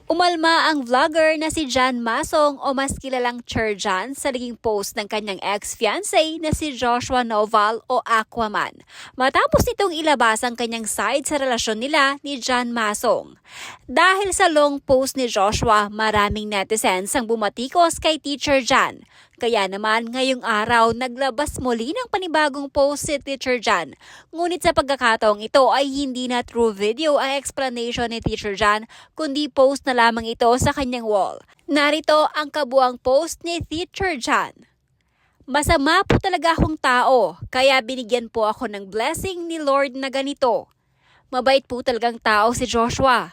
Umalma ang vlogger na si Jan Masong o mas kilalang Cher Jan sa naging post ng kanyang ex-fiancé na si Joshua Noval o Aquaman. Matapos nitong ilabas ang kanyang side sa relasyon nila ni Jan Masong. Dahil sa long post ni Joshua, maraming netizens ang bumatikos kay Teacher Jan. Kaya naman ngayong araw naglabas muli ng panibagong post si Teacher Jan. Ngunit sa pagkakataong ito ay hindi na true video ang explanation ni Teacher Jan, kundi post na lamang ito sa kanyang wall. Narito ang kabuang post ni Teacher Jan. Masama po talaga akong tao, kaya binigyan po ako ng blessing ni Lord na ganito. Mabait po talagang tao si Joshua.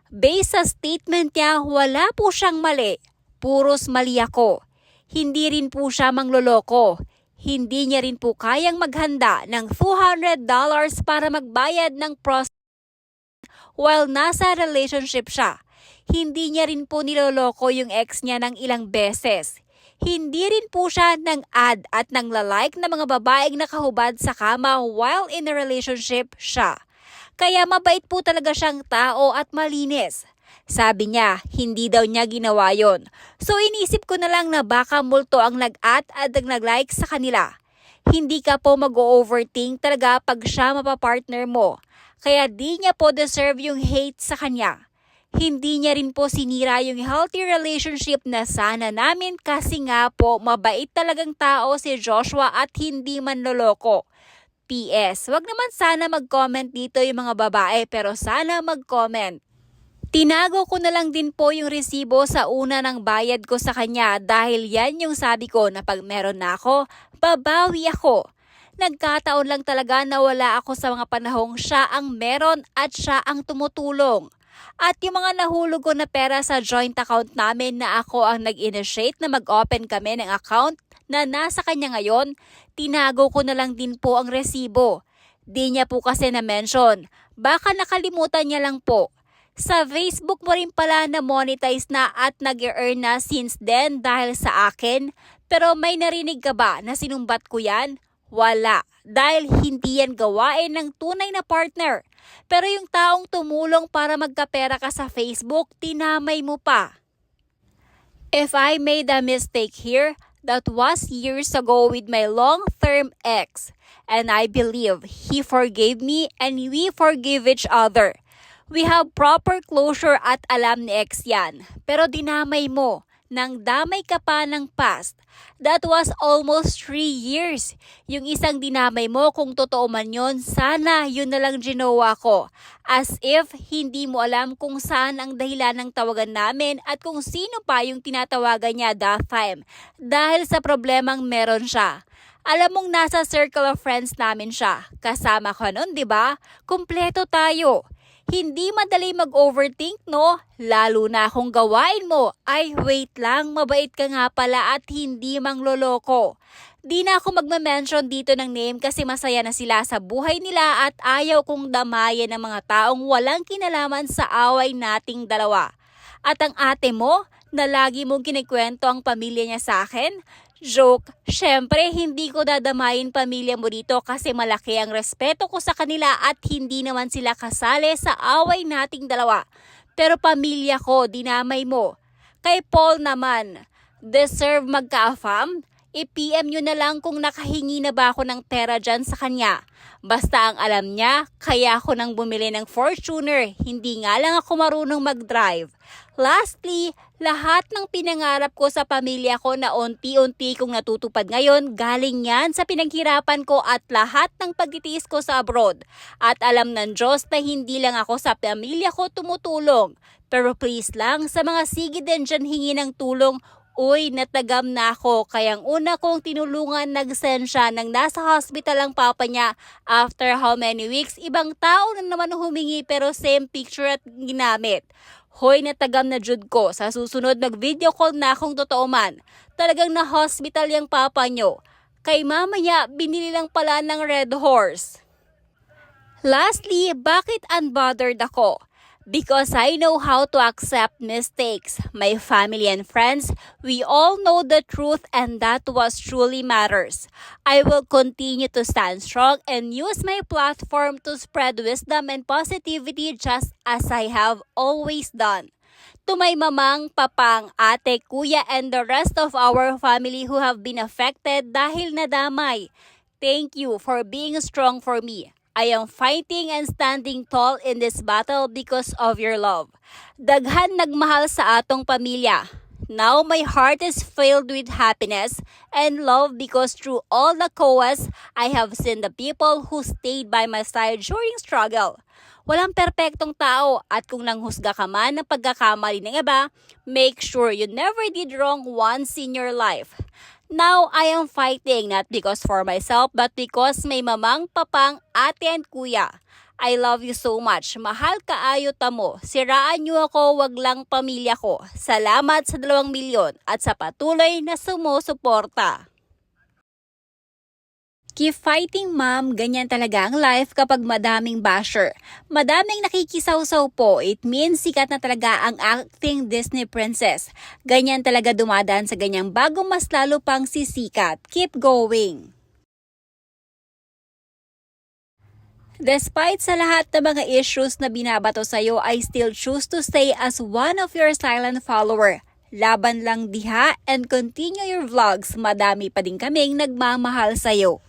Based sa statement niya, wala po siyang mali. Puros mali ako. Hindi rin po siya mangloloko. Hindi niya rin po kayang maghanda ng $200 para magbayad ng prostitute while nasa relationship siya. Hindi niya rin po niloloko yung ex niya ng ilang beses. Hindi rin po siya nang-add at nang-like na mga babaeng nakahubad sa kama while in a relationship siya. Kaya mabait po talaga siyang tao at malinis. Sabi niya, hindi daw niya ginawa yon. So inisip ko na lang na baka multo ang nag-at at nag-like sa kanila. Hindi ka po mag-overthink talaga pag siya mapapartner mo. Kaya di niya po deserve yung hate sa kanya. Hindi niya rin po sinira yung healthy relationship na sana namin kasi nga po mabait talagang tao si Joshua at hindi manloloko. PS, wag naman sana mag-comment dito yung mga babae pero sana mag-comment. Tinago ko na lang din po yung resibo sa una ng bayad ko sa kanya dahil yan yung sabi ko na pag meron na ako, babawi ako. Nagkataon lang talaga na wala ako sa mga panahong siya ang meron at siya ang tumutulong. At yung mga nahulog ko na pera sa joint account namin na ako ang nag-initiate na mag-open kami ng account na nasa kanya ngayon, tinago ko na lang din po ang resibo. Di niya po kasi na-mention, baka nakalimutan niya lang po. Sa Facebook mo rin pala na monetize na at nag-earn na since then dahil sa akin. Pero may narinig ka ba na sinumbat ko yan? Wala. Dahil hindi yan gawain ng tunay na partner. Pero yung taong tumulong para magkapera ka sa Facebook, tinamay mo pa. If I made a mistake here, that was years ago with my long-term ex. And I believe he forgave me and we forgive each other. We have proper closure at alam ni ex yan. Pero dinamay mo. Nang damay ka pa ng past. That was almost 3 years. Yung isang dinamay mo kung totoo man yun, sana yun na lang ginawa ko. As if hindi mo alam kung saan ang dahilan ng tawagan namin at kung sino pa yung tinatawagan niya that time. Dahil sa problemang meron siya. Alam mong nasa circle of friends namin siya. Kasama ka nun, di ba? Kumpleto tayo. Hindi madali mag-overthink, no? Lalo na kung gawain mo, ay wait lang, mabait ka nga pala at hindi mangloloko. Di na ako magma-mention dito ng name kasi masaya na sila sa buhay nila at ayaw kong damayan ng mga taong walang kinalaman sa away nating dalawa. At ang ate mo, na lagi mong kinikwento ang pamilya niya sa akin? Joke, syempre hindi ko dadamayin pamilya mo dito kasi malaki ang respeto ko sa kanila at hindi naman sila kasali sa away nating dalawa. Pero pamilya ko, dinamay mo. Kay Paul naman, deserve magka-affam? I-PM nyo na lang kung nakahingi na ba ako ng pera dyan sa kanya. Basta ang alam niya, kaya ako nang bumili ng Fortuner, hindi nga lang ako marunong mag-drive. Lastly, lahat ng pinangarap ko sa pamilya ko na unti-unti kong natutupad ngayon, galing yan sa pinaghirapan ko at lahat ng pagtitiis ko sa abroad. At alam ng Diyos na hindi lang ako sa pamilya ko tumutulong. Pero please lang, sa mga sige din dyan hingi ng tulong, uy, natagam na ako. Kayang una kong tinulungan, nag-send siya nang nasa hospital ang papa niya. After how many weeks, ibang tao na naman humingi pero same picture at ginamit. Hoy, natagam na jud ko. Sa susunod mag-video call na kung totoo man. Talagang na-hospital yung papa nyo. Kay mamaya, binili lang pala ng Red Horse. Lastly, bakit unbothered ako? Because I know how to accept mistakes. My family and friends, we all know the truth and that what truly matters. I will continue to stand strong and use my platform to spread wisdom and positivity just as I have always done. To my mamang, papang, ate, kuya, and the rest of our family who have been affected dahil nadamay, thank you for being strong for me. I am fighting and standing tall in this battle because of your love. Daghan nagmahal sa atong pamilya. Now my heart is filled with happiness and love because through all the COAs, I have seen the people who stayed by my side during struggle. Walang perpektong tao at kung nanghusga ka man ng pagkakamali ng iba, make sure you never did wrong once in your life. Now, I am fighting not because for myself but because may mamang, papang, ate and kuya. I love you so much. Mahal kaayo tamo. Siraan niyo ako, wag lang pamilya ko. Salamat sa 2 milyon at sa patuloy na sumusuporta. Keep fighting, ma'am. Ganyan talaga ang life kapag madaming basher. Madaming nakikisawsaw po. It means sikat na talaga ang acting Disney princess. Ganyan talaga dumadaan sa ganyang bago mas lalo pang sisikat. Keep going. Despite sa lahat ng mga issues na binabato sa'yo, I still choose to stay as one of your silent follower. Laban lang diha and continue your vlogs. Madami pa din kaming nagmamahal sa'yo.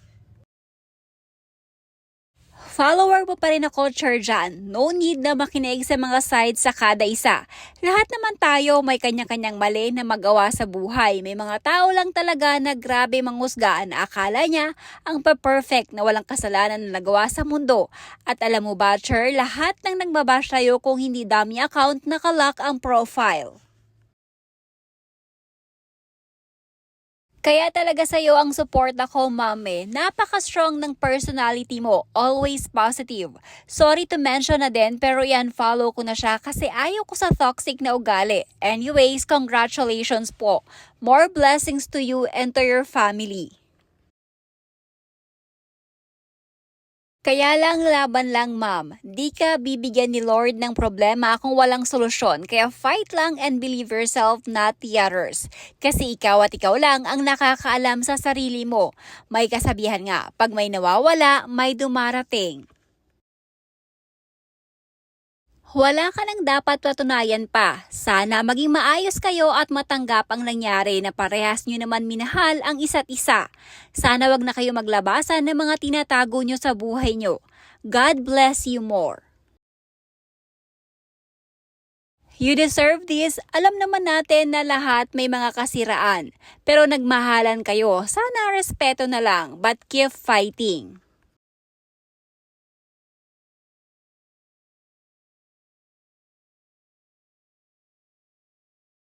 Follower mo pa rin ako, Charjan. No need na makinig sa mga sides sa kada isa. Lahat naman tayo may kanya-kanyang mali na magawa sa buhay. May mga tao lang talaga na grabe manghusgaan na akala niya ang perfect na walang kasalanan na nagawa sa mundo. At alam mo ba, Char, lahat ng nagbabash tayo kung hindi dami account nakalock ang profile. Kaya talaga sa'yo ang support ako, mami. Napaka-strong ng personality mo. Always positive. Sorry to mention na din pero i-unfollow ko na siya kasi ayaw ko sa toxic na ugali. Anyways, congratulations po. More blessings to you and to your family. Kaya lang laban lang, ma'am. Di ka bibigyan ni Lord ng problema kung walang solusyon. Kaya fight lang and believe yourself, not the others. Kasi ikaw at ikaw lang ang nakakaalam sa sarili mo. May kasabihan nga, pag may nawawala, may dumarating. Wala ka nang dapat patunayan pa. Sana maging maayos kayo at matanggap ang nangyari na parehas nyo naman minahal ang isa't isa. Sana wag na kayo maglabasan ng mga tinatago nyo sa buhay nyo. God bless you more. You deserve this. Alam naman natin na lahat may mga kasiraan. Pero nagmahalan kayo. Sana respeto na lang, but keep fighting.